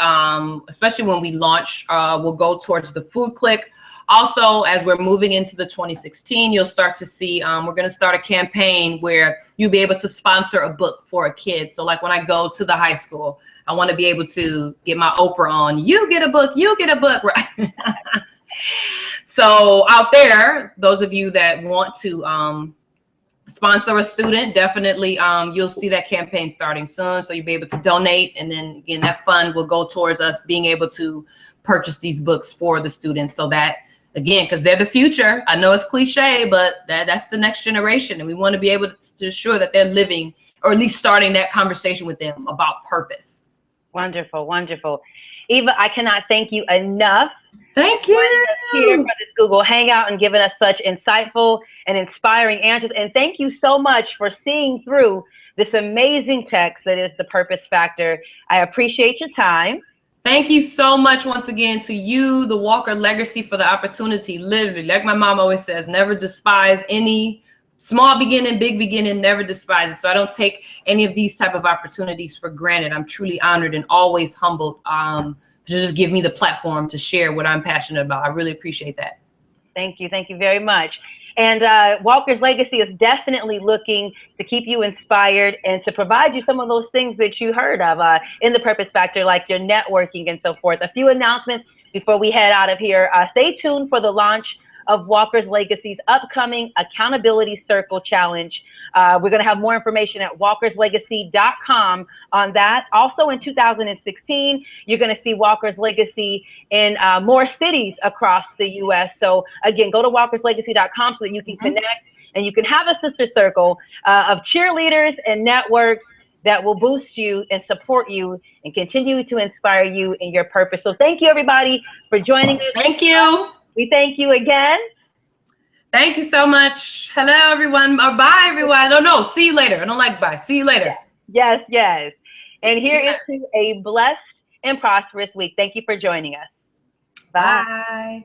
especially when we launch, will go towards the Food Click. Also, as we're moving into the 2016, you'll start to see, we're going to start a campaign where you'll be able to sponsor a book for a kid. So like when I go to the high school, I want to be able to get my Oprah on, you get a book, right? So out there, those of you that want to sponsor a student, definitely you'll see that campaign starting soon. So you'll be able to donate, and then again, that fund will go towards us being able to purchase these books for the students, so that, again, because they're the future. I know it's cliche, but that's the next generation, and we want to be able to ensure that they're living, or at least starting that conversation with them about purpose. Wonderful, wonderful. Eva, I cannot thank you enough. Thank you. Here for this Google Hangout and giving us such insightful and inspiring answers. And thank you so much for seeing through this amazing text that is the Purpose Factor. I appreciate your time. Thank you so much once again to you, the Walker Legacy, for the opportunity. Literally, like my mom always says, never despise any small beginning, big beginning, never despise it. So I don't take any of these type of opportunities for granted. I'm truly honored and always humbled to just give me the platform to share what I'm passionate about. I really appreciate that. Thank you. Thank you very much. And Walker's Legacy is definitely looking to keep you inspired and to provide you some of those things that you heard of in the Purpose Factor, like your networking and so forth. A few announcements before we head out of here. Stay tuned for the launch of Walker's Legacy's upcoming Accountability Circle Challenge. We're going to have more information at walkerslegacy.com on that. Also in 2016, you're going to see Walker's Legacy in more cities across the U.S. So again, go to walkerslegacy.com so that you can connect and you can have a sister circle of cheerleaders and networks that will boost you and support you and continue to inspire you in your purpose. So thank you, everybody, for joining us. Thank you. We thank you again. Thank you so much. Hello, everyone. Or bye, everyone. No, see you later. I don't like bye. See you later. Yes, yes. And here is to a blessed and prosperous week. Thank you for joining us. Bye. Bye.